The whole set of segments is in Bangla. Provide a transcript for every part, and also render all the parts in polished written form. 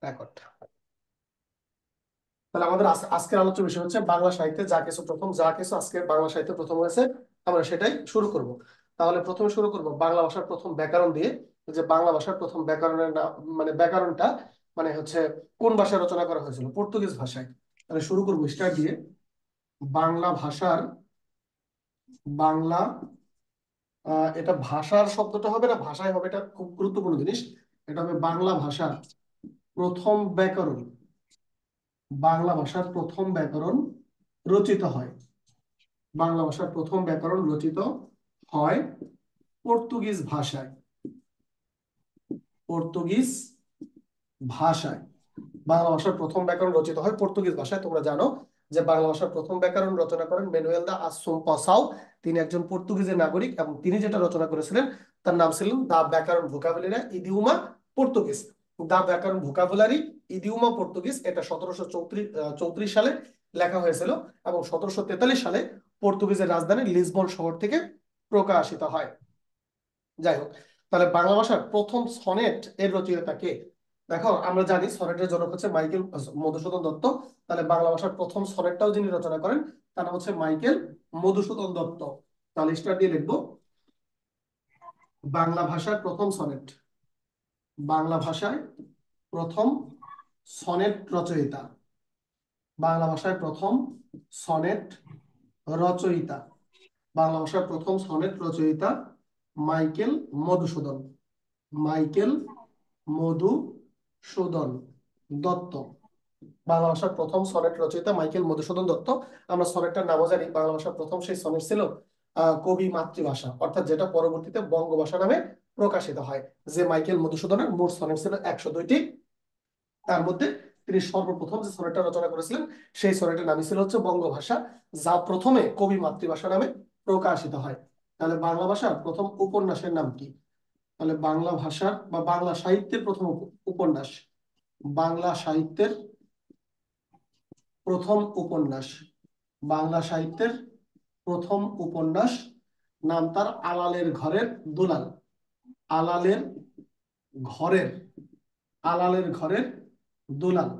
রেকর্ড। তাহলে আমাদের আজকের আলোচ্য বিষয় হচ্ছে বাংলা সাহিত্যে যা কিছু প্রথম, যা কিছু আজকে বাংলা সাহিত্যে প্রথম হয়েছে আমরা সেটাই শুরু করব। তাহলে প্রথমে শুরু করব বাংলা ভাষার প্রথম ব্যাকরণ দিয়ে। যে বাংলা ভাষার প্রথম ব্যাকরণের নাম, মানে ব্যাকরণটা মানে হচ্ছে কোন ভাষায় রচনা করা হয়েছিল? পর্তুগিজ ভাষায়। তাহলে শুরু করবো স্টার্ট দিয়ে। বাংলা ভাষার, বাংলা এটা ভাষার শব্দটা হবে না ভাষায় হবে, এটা খুব গুরুত্বপূর্ণ জিনিস। এটা হবে বাংলা ভাষার প্রথম ব্যাকরণ। বাংলা ভাষার প্রথম ব্যাকরণ রচিত হয়, বাংলা ভাষার প্রথম ব্যাকরণ রচিত হয় পর্তুগিজ ভাষায়। পর্তুগিজ ভাষায় বাংলা ভাষার প্রথম ব্যাকরণ রচিত হয় পর্তুগিজ ভাষায়। তোমরা জানো যে বাংলা ভাষার প্রথম ব্যাকরণ রচনা করেন ম্যানুয়েল দা আসুম্পসাও। তিনি একজন পর্তুগিজের নাগরিক এবং তিনি যেটা রচনা করেছিলেন তার নাম ছিল দা ব্যাকরণ ভোকাবুলারি ইদিউমা পর্তুগিজ। দা ব্যাকরণ ভোকাবুলারি ইদিউমা পর্তুগিজ, এটা 1734 সালে লেখা হয়েছিল এবং 1743 সালে পর্তুগিজের রাজধানী লিসবন শহর থেকে প্রকাশিত হয়। যাই হোক, তাহলে বাংলা ভাষার প্রথম সনেট এর রচয়িতা কে? দেখো আমরা জানি সনেটের জনক হচ্ছে মাইকেল মধুসূদন দত্ত। তাহলে বাংলা ভাষার প্রথম সনেটটাও যিনি রচনা করেন তার নাম হচ্ছে মাইকেল মধুসূদন দত্ত। তাহলে স্টার দিয়ে লিখবো বাংলা ভাষার প্রথম সনেট। বাংলা ভাষায় প্রথম সনেট রচয়িতা, বাংলা ভাষায় প্রথম সনেট রচয়িতা, বাংলা ভাষার প্রথম সনেট রচয়িতা মাইকেল মধুসূদন, মাইকেল মধুসূদন দত্ত। বাংলা ভাষার প্রথম সনেট রচয়িতা মাইকেল মধুসূদন দত্ত। আমরা সনেটটার নামও জানি। বাংলা ভাষার প্রথম সেই সনেট ছিল কবি মাতৃভাষা, অর্থাৎ যেটা পরবর্তীতে বঙ্গভাষা নামে প্রকাশিত হয়। যে মাইকেল মধুসূদনের মোট সনেট ছিল 102টি। তার মধ্যে তিনি সর্বপ্রথম যে সনেটটা রচনা করেছিলেন সেই সনেটের নামই ছিল হচ্ছে বঙ্গভাষা, যা প্রথমে কবি মাতৃভাষা নামে প্রকাশিত হয়। তাহলে বাংলা ভাষার প্রথম উপন্যাসের নাম কি? তাহলে বাংলা ভাষার বা বাংলা সাহিত্যের প্রথম উপন্যাস, বাংলা সাহিত্যের প্রথম উপন্যাস, বাংলা সাহিত্যের প্রথম উপন্যাস নাম তার আলালের ঘরের দুলাল। আলালের ঘরের, আলালের ঘরের দুলাল,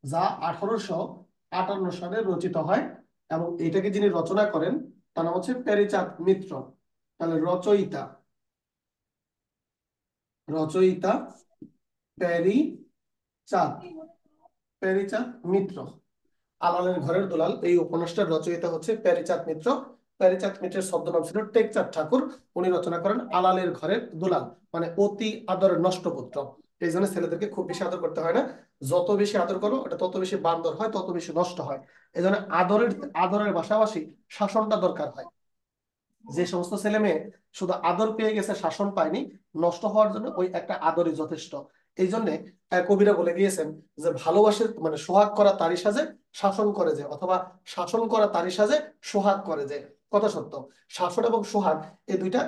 যা 1858 সালে রচিত হয় এবং এটাকে যিনি রচনা করেন তার নাম হচ্ছে প্যারীচাঁদ মিত্র। তাহলে রচয়িতা, রচয়িতা প্যারীচাঁদ, প্যারীচাঁদ মিত্র। আলালের ঘরের দুলাল এই উপন্যাসটার রচয়িতা হচ্ছে প্যারীচাঁদ মিত্র। প্যারীচাঁদ মিত্রের ছদ্মনাম ছিল টেকচাঁদ ঠাকুর। উনি রচনা করেন আলালের ঘরের দুলাল, মানে অতি আদরের নষ্ট পুত্র। এই জন্য ছেলেদেরকে খুব বেশি আদর করতে হয় না, যত বেশি আদর করো এটা তত বেশি বান্দর হয়, তত বেশি নষ্ট হয়। এই জন্য আদরের আদরের পাশাপাশি শাসনটা দরকার হয়। যে সমস্ত ছেলে মেয়ে শুধু আদর পেয়ে গেছে শাসন পায়নি, নষ্ট হওয়ার জন্য ওই একটা আদরই যথেষ্ট। এই জন্য কবিরা বলে গিয়েছেন যে ভালোবাসে মানে সোহাগ করা তারই সাজে শাসন করে যে, অথবা শাসন করা তারই সাজে সোহাগ করে যে। কথা সত্য, শাসন এবং সোহাগ এই দুইটা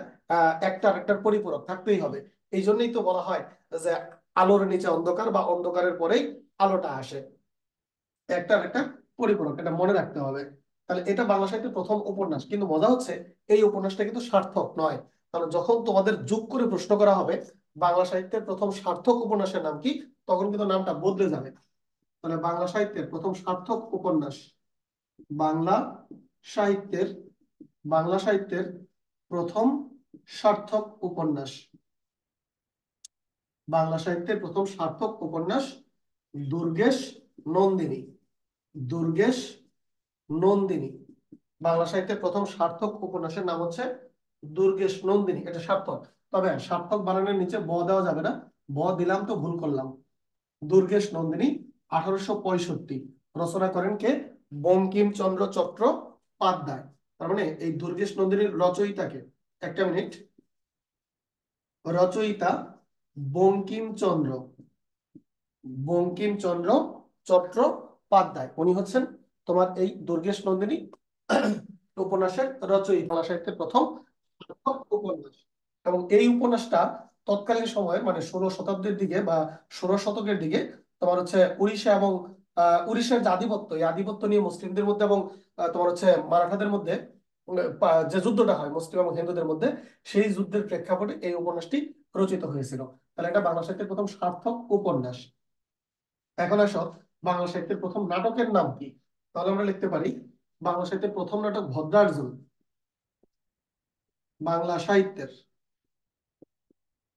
একটা আরেকটার পরিপূরক থাকতেই হবে। এই জন্যই তো বলা হয় যে আলোর নিচে অন্ধকার বা অন্ধকারের পরেই আলোটা আসে, একটা আরেকটা পরিপূরক, এটা মনে রাখতে হবে। তাহলে এটা বাংলা সাহিত্যের প্রথম উপন্যাস, কিন্তু মজা হচ্ছে এই উপন্যাসটা কিন্তু সার্থক নয়। কারণ যখন তোমাদের যোগ করে প্রশ্ন করা হবে বাংলা সাহিত্যের প্রথম সার্থক উপন্যাসের নাম কি, তখন কিন্তু নামটা বদলে যাবে। তাহলে বাংলা সাহিত্যের প্রথম সার্থক উপন্যাস, বাংলা সাহিত্যের, বাংলা সাহিত্যের প্রথম সার্থক উপন্যাস, বাংলা সাহিত্যের প্রথম সার্থক উপন্যাস দুর্গেশ নন্দিনী। দুর্গেশ নন্দিনী, বাংলা সাহিত্যের প্রথম সার্থক উপন্যাসের নাম হচ্ছে দুর্গেশ নন্দিনী। এটা সার্থক, তবে সার্থক বানানের নিচে ব দেওয়া যাবে না, ব দিলাম তো ভুল করলাম। দুর্গেশ নন্দিনী 1865 রচনা করেন কে? বঙ্কিমচন্দ্র চট্টোপাধ্যায়। তার মানে এই দুর্গেশ নন্দিনীর রচয়িতাকে, একটা মিনিট, রচয়িতা বঙ্কিমচন্দ্র, বঙ্কিমচন্দ্র চট্টোপাধ্যায়। উনি হচ্ছেন তোমার এই দুর্গেশ নন্দিনী উপন্যাসের রচয়িতা, বাংলা সাহিত্যের প্রথম উপন্যাস। এবং এই উপন্যাসটা তৎকালীন সময়ে মানে 16 শতাব্দীর দিকে বা 16 শতকের দিকে তোমার হচ্ছে উড়িষ্যা এবং উড়িষ্যার যে আধিপত্য, এই আধিপত্য নিয়ে মুসলিমদের মধ্যে এবং তোমার হচ্ছে মারাঠাদের মধ্যে যে যুদ্ধটা হয় মুসলিম এবং হিন্দুদের মধ্যে, সেই যুদ্ধের প্রেক্ষাপটে এই উপন্যাসটি রচিত হয়েছিল। তাহলে এটা বাংলা সাহিত্যের প্রথম সার্থক উপন্যাস। এখন আসো, বাংলা সাহিত্যের প্রথম নাটকের নাম কি? তাহলে আমরা লিখতে পারি বাংলা সাহিত্যের প্রথম নাটক ভদ্রার্জুন। বাংলা সাহিত্যের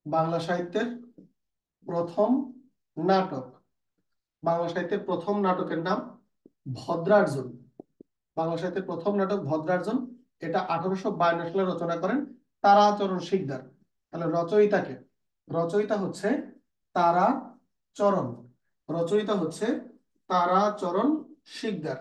বাংলা সাহিত্যের প্রথম নাটক, বাংলা সাহিত্যের প্রথম নাটকের নাম ভদ্রার্জুন। বাংলা সাহিত্যের প্রথম নাটক ভদ্রার্জুন, এটা 1852 সালে রচনা করেন তারাচরণ শিকদার। তাহলে রচয়িতাকে, রচয়িতা হচ্ছে তারাচরণ, রচয়িতা হচ্ছে তারাচরণ শিকদার।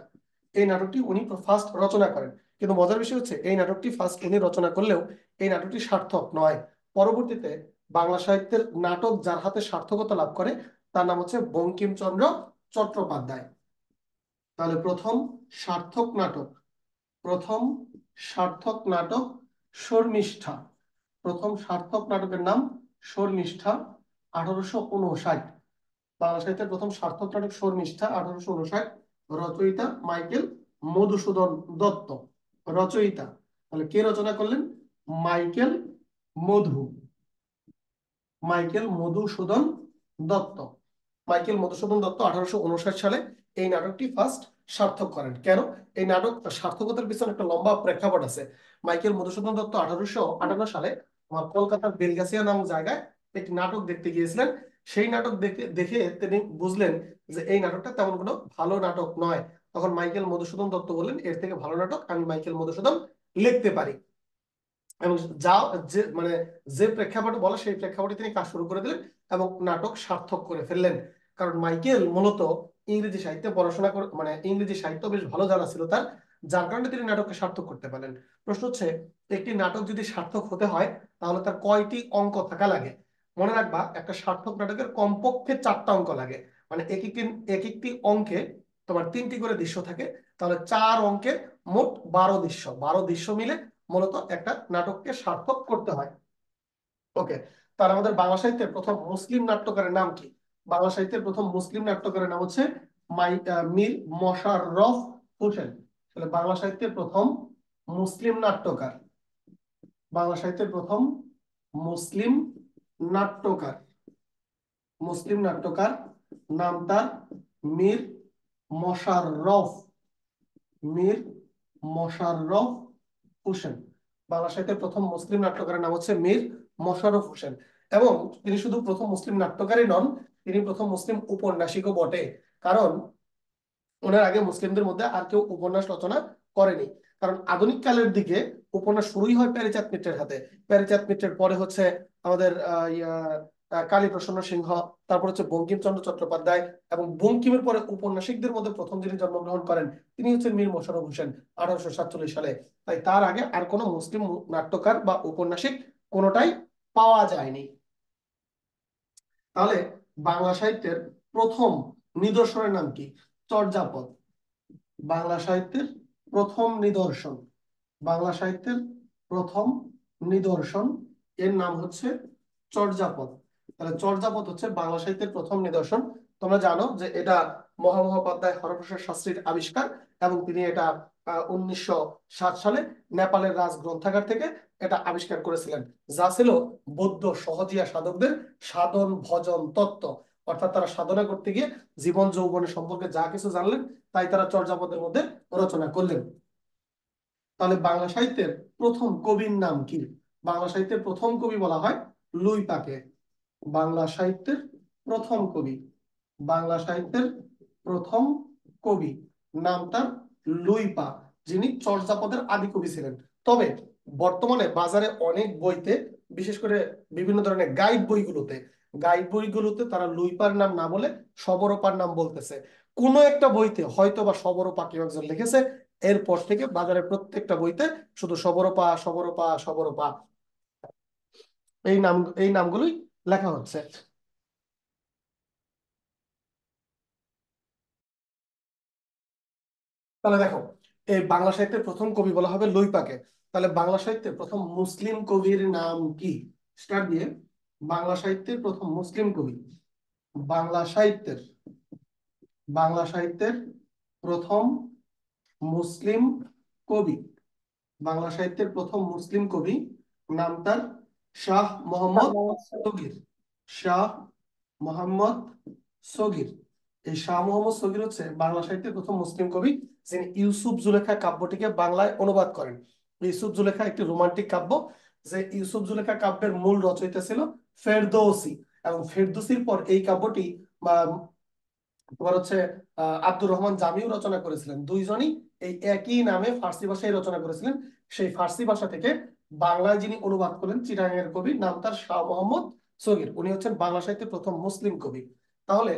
এই নাটকটি উনি ফার্স্ট রচনা করেন। কিন্তু মজার বিষয় হচ্ছে এই নাটকটি ফার্স্ট উনি রচনা করলেও এই নাটকটি সার্থক নয়। পরবর্তীতে বাংলা সাহিত্যের নাটক যার হাতে সার্থকতা লাভ করে তার নাম হচ্ছে বঙ্কিমচন্দ্র চট্টোপাধ্যায়। তাহলে প্রথম সার্থক নাটক, প্রথম সার্থক নাটক শর্মিষ্ঠা। প্রথম সার্থক নাটকের নাম শর্মিষ্ঠা, 1859। বাংলা সাহিত্যের প্রথম সার্থক নাটক শর্মিষ্ঠা, 1859। রচয়িতা মাইকেল মধুসূদন দত্ত। রচয়িতা, তাহলে কে রচনা করলেন? মাইকেল মধু, মাইকেল মধুসূদন দত্ত। মাইকেল মধুসূদন দত্ত 1859 সালে এই নাটকটি ফার্স্ট সার্থক করেন। কেন? এই নাটক সার্থকতার পিছনে একটা লম্বা প্রেক্ষাপট আছে। মাইকেল মধুসূদন দত্ত 1858 সালে আমার কলকাতার বেলগাছিয়া নামক জায়গায় একটি নাটক দেখতে গিয়েছিলেন। সেই নাটক দেখে দেখে তিনি বুঝলেন যে এই নাটকটা তেমন কোনো ভালো নাটক নয়। তখন মাইকেল মধুসূদন দত্ত বললেন, এর থেকে ভালো নাটক আমি মাইকেল মধুসূদন লিখতে পারি। এবং যা যে মানে যে প্রেক্ষাপটে বলে সেই প্রেক্ষাপটে তিনি কাজ শুরু করে দিলেন এবং নাটক সার্থক করে ফেললেন। কারণ মাইকেল মূলত ইংরেজি সাহিত্যে পড়াশোনা করে, ইংরেজি সাহিত্য বেশ ভালো জানা ছিল তার, যার কারণে তিনি নাটককে সার্থক করতে পারলেন। প্রশ্ন হচ্ছে, একটি নাটক যদি সার্থক হতে হয় তাহলে তার কয়টি অঙ্ক থাকা লাগে? মনে রাখবা, একটা সার্থক নাটকের কমপক্ষে 4টা অঙ্ক লাগে। মানে এক একটি অঙ্কে তোমার 3টি করে দৃশ্য থাকে। তাহলে 4 অঙ্কে মোট 12 দৃশ্য, 12 দৃশ্য মিলে মূলত একটা নাটককে সার্থক করতে হয়। ওকে, তার আমাদের বাংলা সাহিত্যের প্রথম মুসলিম নাট্যকারের নাম কি? বাংলা সাহিত্যের প্রথম মুসলিম নাট্যকারের নাম হচ্ছে মীর মশাররফ হোসেন। তাহলে বাংলা সাহিত্যের প্রথম মুসলিম নাট্যকার, বাংলা সাহিত্যের প্রথম মুসলিম নাট্যকার, মুসলিম নাট্যকার নাম তার মীর মশাররফ, মীর মশাররফ হোসেন। বাংলা সাহিত্যের প্রথম মুসলিম নাট্যকারের নাম হচ্ছে মীর মশাররফ হোসেন। এবং তিনি শুধু প্রথম মুসলিম নাট্যকারই নন, তিনি প্রথম মুসলিম উপন্যাসিকও বটে। কারণ ওনার আগে মুসলিমদের মধ্যে আর কেউ উপন্যাস রচনা করেনি। কারণ আধুনিক কালের দিকে উপন্যাস শুরুই হয় প্যারীচাঁদ মিত্রের হাতে। প্যারীচাঁদ মিত্রের পরে হচ্ছে আমাদের কালীপ্রসন্ন সিংহ, তারপর হচ্ছে বঙ্কিমচন্দ্র চট্টোপাধ্যায়, এবং বঙ্কিমের পরে উপন্যাসিকদের মধ্যে প্রথম যিনি জন্মগ্রহণ করেন তিনি হচ্ছেন মীর মশাররফ হোসেন 1847 সালে। তাই তার আগে আর কোনো মুসলিম নাট্যকার বা উপন্যাসিক কোনোটাই পাওয়া যায়নি। তাহলে বাংলা সাহিত্যের প্রথম নিদর্শনের নাম কি? চর্যাপদ। বাংলা সাহিত্যের প্রথম নিদর্শন, বাংলা সাহিত্যের প্রথম নিদর্শন এর নাম হচ্ছে চর্যাপদ। তাহলে চর্যাপদ হচ্ছে বাংলা সাহিত্যের প্রথম নিদর্শন। তোমরা জানো যে এটা মহামহোপাধ্যায় হরপ্রসাদ শাস্ত্রীর আবিষ্কার, এবং তিনি এটা 1907 সালে নেপালের রাজ গ্রন্থাগার থেকে এটা আবিষ্কার করেছিলেন, যা ছিল বৌদ্ধ সহজিয়া সাধকদের সাধন ভজন তত্ত্ব। অর্থাৎ তারা সাধনা করতে গিয়ে জীবন যৌবনের সম্পর্কে যা কিছু জানলেন তাই তারা চর্যাপদের মধ্যে রচনা করলেন। তাহলে বাংলা সাহিত্যের প্রথম কবির নাম কি? বাংলা সাহিত্যের প্রথম কবি বলা হয় লুইপাকে। বাংলা সাহিত্যের প্রথম কবি, বাংলা সাহিত্যের প্রথম কবি নাম তার লুইপা, যিনি চর্যাপদের আদি কবি ছিলেন। তবে বর্তমানে বাজারে অনেক বইতে, বিশেষ করে বিভিন্ন ধরনের গাইড বইগুলোতে তারা লুইপার নাম না বলে সবরপার নাম বলতেছে। কোনো একটা বইতে হয়তো বা সবরপা কেউ একজন লিখেছে, এরপর থেকে বাজারের প্রত্যেকটা বইতে শুধু সবরপা সবরপা সবরপা এই নামগুলোই লেখা হচ্ছে। তাহলে দেখো, এই বাংলা সাহিত্যের প্রথম কবি বলা হবে লুইপাকে। তাহলে বাংলা সাহিত্যের প্রথম মুসলিম কবির নাম কি? স্টার্ট দিয়ে, বাংলা সাহিত্যের প্রথম মুসলিম কবি, বাংলা সাহিত্যের বাংলা সাহিত্যের প্রথম মুসলিম কবি, বাংলা সাহিত্যের প্রথম মুসলিম কবি নাম তার শাহ মোহাম্মদ সগীর, শাহ মোহাম্মদ সগীর। এই শাহ মোহাম্মদ সগীর হচ্ছে বাংলা সাহিত্যের প্রথম মুসলিম কবি, যিনি ইউসুফ জুলেখা কাব্যটিকে বাংলায় অনুবাদ করেন। ইউসুফ জুলেখা একটি রোমান্টিক কাব্য, যে ইউসুফ জুলেখা কাব্যের মূল রচয়িতা ছিল ফেরদৌসী, এবং ফেরদৌসির পর এই কাব্যটি বা তোমার হচ্ছে আব্দুর রহমান জামিও রচনা করেছিলেন। দুইজনই এই একই নামে ফার্সি ভাষায় রচনা করেছিলেন। সেই ফার্সি ভাষা থেকে বাংলায় যিনি অনুবাদ করলেন চিটাগাংয়ের কবি, নাম তার শাহ মোহাম্মদ সগীর। উনি হচ্ছেন বাংলা সাহিত্যের প্রথম মুসলিম কবি। তাহলে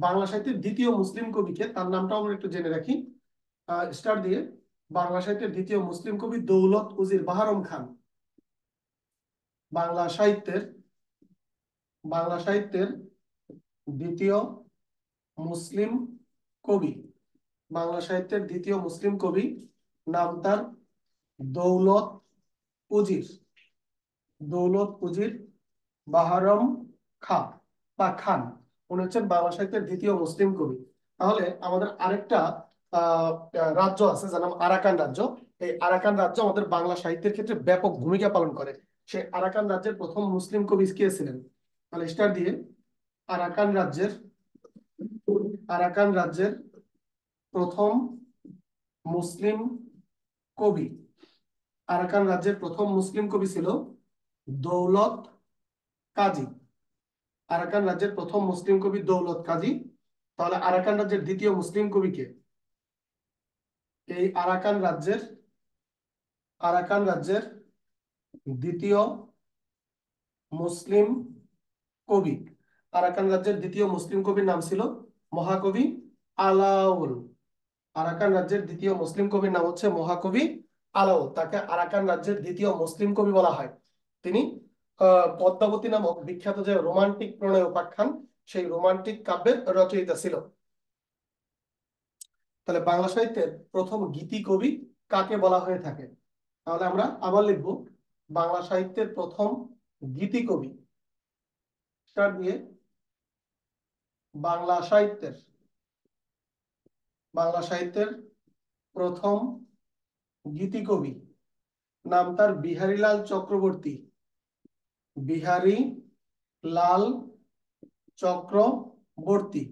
বাংলা সাহিত্যের দ্বিতীয় মুসলিম কবিকে, তার নামটাও আমরা একটু জেনে রাখি স্টার দিয়ে। বাংলা সাহিত্যের দ্বিতীয় মুসলিম কবি দৌলত উজির বাহারম খান। বাংলা সাহিত্যের বাংলা সাহিত্যের দ্বিতীয় মুসলিম কবি, বাংলা সাহিত্যের দ্বিতীয় মুসলিম কবি, নাম তার দৌলত উজির, দৌলত উজির বাহারম খা বা খান। উনি হচ্ছেন বাংলা সাহিত্যের দ্বিতীয় মুসলিম কবি। তাহলে আমাদের আরেকটা রাজ্য আছে যার নাম আরাকান রাজ্য। এই আরাকান রাজ্য আমাদের বাংলা সাহিত্যের ক্ষেত্রে ব্যাপক ভূমিকা পালন করে। সেই আরাকান রাজ্যের প্রথম মুসলিম কবি কে ছিলেন? তাহলে স্টার দিয়ে আরাকান রাজ্যের আরাকান রাজ্যের প্রথম মুসলিম কবি, আরাকান রাজ্যের প্রথম মুসলিম কবি ছিল দৌলত কাজী। আরাকান রাজ্যের প্রথম মুসলিম কবি দৌলত কাজী। তাহলে আরাকান রাজ্যের দ্বিতীয় মুসলিম কবি কে? এই আরাকান রাজ্যের দ্বিতীয় মুসলিম কবি, আরাকান রাজ্যের দ্বিতীয় মুসলিম কবির নাম ছিল মহাকবি আলাউল। আরাকান রাজ্যের দ্বিতীয় মুসলিম কবির নাম হচ্ছে মহাকবি আলাউল। তাকে আরাকান রাজ্যের দ্বিতীয় মুসলিম কবি বলা হয়। তিনি পদ্মাবতী নামক বিখ্যাত যে রোমান্টিক প্রণয় উপাখ্যান, সেই রোমান্টিক কাব্যের রচয়িতা ছিল। তাহলে বাংলা সাহিত্যের প্রথম গীতি কবি কাকে বলা হয়ে থাকে? তাহলে আমরা আবার লিখব বাংলা সাহিত্যের প্রথম গীতি কবি স্টার দিয়ে বাংলা সাহিত্যের প্রথম গীতি কবি, নাম তার বিহারীলাল চক্রবর্তী। বিহারী লাল চক্রবর্তী।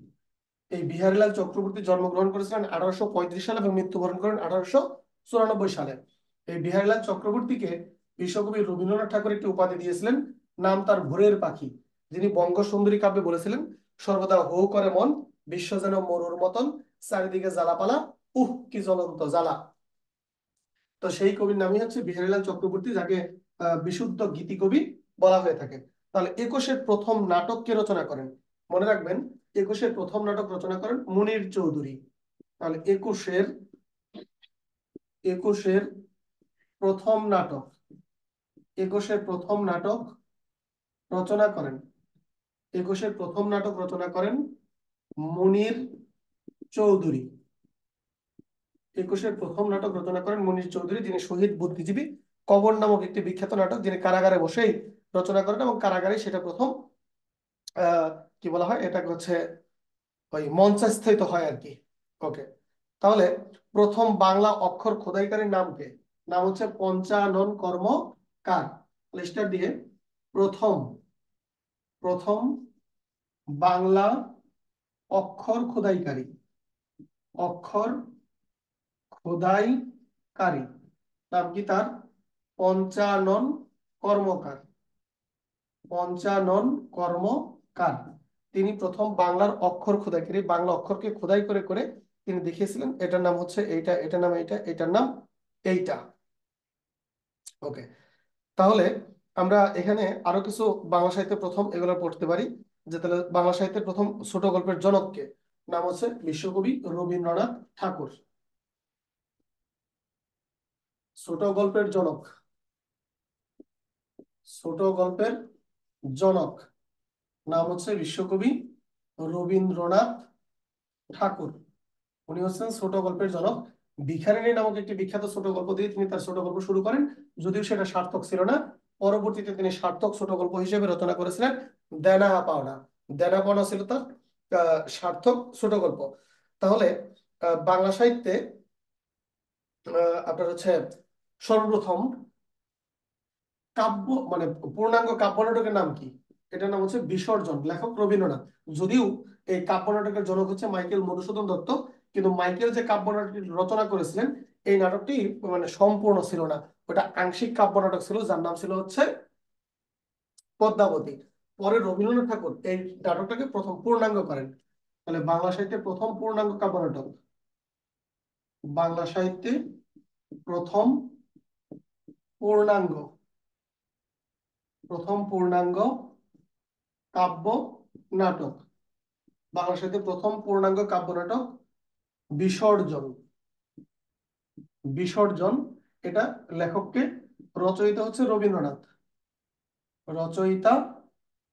এই বিহারীলাল চক্রবর্তী জন্মগ্রহণ করেছিলেন 1835 সালে এবং মৃত্যুবরণ করেন 1894 সালে। এই বিহারীলাল চক্রবর্তীকে বিশ্বকবি রবীন্দ্রনাথ ঠাকুর একটি উপাধি দিয়েছিলেন, নাম তার ভোরের পাখি। যিনি বঙ্গসুন্দরী কাব্যে বলেছিলেন, সর্বদা হো করে মন, বিশ্ব যেন মরুর মতন, চারিদিকে জ্বালাপালা, কি জ্বলন্ত জ্বালা। তো সেই কবির নামই হচ্ছে বিহারীলাল চক্রবর্তী, যাকে বিশুদ্ধ গীতি কবি বলা হয়ে থাকে। তাহলে একুশের প্রথম নাটক কে রচনা করেন? মনে রাখবেন, একুশের প্রথম নাটক রচনা করেন মুনির চৌধুরী। তাহলে একুশের প্রথম নাটক একুশের প্রথম নাটক রচনা করেন একুশের প্রথম নাটক রচনা করেন মুনির চৌধুরী। একুশের প্রথম নাটক রচনা করেন মুনির চৌধুরী, যিনি শহীদ বুদ্ধিজীবী। কবর নামক একটি বিখ্যাত নাটক যিনি কারাগারে বসেই রচনা করেন, এবং কারাগারে সেটা প্রথম কি বলা হয়, এটা হচ্ছে ওই মঞ্চস্থিত হয় আর কি। ওকে, তাহলে প্রথম বাংলা অক্ষর খোদাইকারীর নাম কে? নাম হচ্ছে পঞ্চানন কর্মকার। লিস্টার দিয়ে প্রথম প্রথম বাংলা অক্ষর খোদাইকারী অক্ষর খোদাইকারী নাম কি তার? পঞ্চানন কর্মকার। পঞ্চানন কর্মকার তিনি প্রথম বাংলার অক্ষর খোদাইকারী। বাংলা অক্ষরকে খোদাই করে করে তিনি দেখিয়েছিলেন এটার নাম হচ্ছে এইটা, এটার নাম এইটা, এটার নাম এইটা। ওকে, তাহলে আমরা এখানে আরো কিছু বাংলা সাহিত্যের প্রথম এগুলো পড়তে পারি। যে তাহলে বাংলা সাহিত্যের প্রথম ছোট গল্পের জনককে? নাম হচ্ছে বিশ্বকবি রবীন্দ্রনাথ ঠাকুর। ছোট গল্পের জনক ছোট গল্পের জনক নাম হচ্ছে বিশ্বকবি রবীন্দ্রনাথ ঠাকুর। উনি হচ্ছেন ছোট গল্পের জনক। ভিখারিণী নামক একটি বিখ্যাত ছোট গল্প দিয়ে তিনি তার ছোট গল্প শুরু করেন, যদিও সেটা সার্থক ছিল না। পরবর্তীতে তিনি সার্থক ছোট গল্প হিসেবে রচনা করেছিলেন দেনা পাওনা। দেনা পাওনা ছিল তার সার্থক ছোট গল্প। তাহলে বাংলা সাহিত্যে আপনার হচ্ছে সর্বপ্রথম কাব্য মানে পূর্ণাঙ্গ কাব্য নাটকের নাম কি? এটার নাম হচ্ছে বিসর্জন, লেখক রবীন্দ্রনাথ। যদিও এই কাব্য নাটকের জনক হচ্ছে মাইকেল মধুসূদন দত্ত। কিন্তু মাইকেল যে কাব্য নাটকটি রচনা করেছিলেন এই নাটকটি মানে সম্পূর্ণ ছিল না, ওটা আংশিক কাব্য নাটক ছিল, যার নাম ছিল হচ্ছে পদ্মাবতী। পরে রবীন্দ্রনাথ ঠাকুর এই নাটকটাকে প্রথম পূর্ণাঙ্গ করেন। তাহলে বাংলা সাহিত্যে প্রথম পূর্ণাঙ্গ কাব্য নাটক, বাংলা সাহিত্যে প্রথম পূর্ণাঙ্গ কাব্য নাটক, বাংলা সাহিত্যে প্রথম পূর্ণাঙ্গ কাব্য নাটক বিসর্জন। বিসর্জন, এটা লেখককে, রচয়িতা হচ্ছে রবীন্দ্রনাথ, রচয়িতা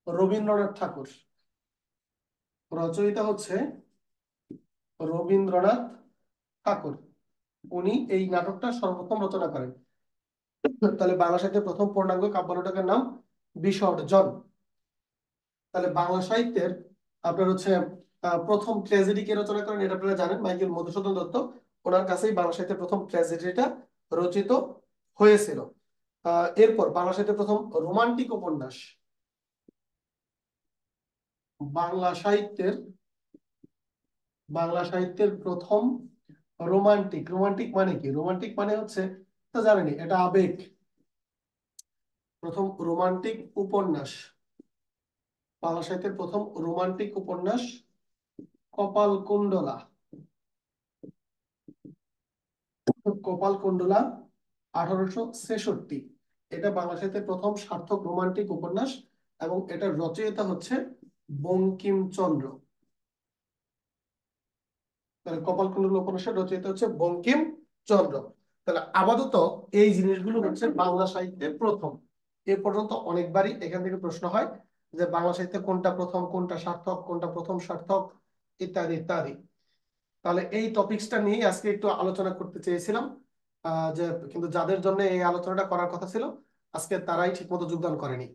রবীন্দ্রনাথ ঠাকুর, রচয়িতা হচ্ছে রবীন্দ্রনাথ ঠাকুর, উনি এই নাটকটা সর্বপ্রথম রচনা করেন। তাহলে বাংলা সাহিত্যের প্রথম পূর্ণাঙ্গ কাব্য নাটকের নাম বিসর্জন। তাহলে বাংলা সাহিত্যের আপনার হচ্ছে প্রথম ট্র্যাজেডি কে রচনা করেন এটা আপনারা জানেন, মাইকেল মধুসূদন দত্ত। ওনার কাছেই বাংলা সাহিত্যের প্রথম ট্র্যাজেডিটা রচিত হয়েছিল। এরপর বাংলা সাহিত্যের প্রথম রোমান্টিক উপন্যাস, বাংলা সাহিত্যের প্রথম রোমান্টিক। রোমান্টিক মানে কি? রোমান্টিক মানে হচ্ছে, তা জানেনি, এটা আবেগ। প্রথম রোমান্টিক উপন্যাস, বাংলা সাহিত্যের প্রথম রোমান্টিক উপন্যাস কপালকুণ্ডলা। কপালকুণ্ডলা 1866, এটা বাংলা সাহিত্যের প্রথম সার্থক রোমান্টিক উপন্যাস এবং এটার রচয়িতা হচ্ছে বঙ্কিমচন্দ্র। তাহলে কপালকুণ্ডলা উপন্যাসের রচয়িতা হচ্ছে বঙ্কিমচন্দ্র। তাহলে আপাতত এই জিনিসগুলো হচ্ছে বাংলা সাহিত্যে প্রথম। এ পর্যন্ত অনেকবারই এখান থেকে প্রশ্ন হয় যে বাংলা সাহিত্যে কোনটা প্রথম, কোনটা সার্থক, কোনটা প্রথম সার্থক, ইত্যাদি ইত্যাদি। তাহলে এই টপিকসটা নিয়ে আজকে একটু আলোচনা করতে চেয়েছিলাম, যে কিন্তু যাদের জন্য এই আলোচনাটা করার কথা ছিল আজকে তারাই ঠিকমতো যোগদান করেনি।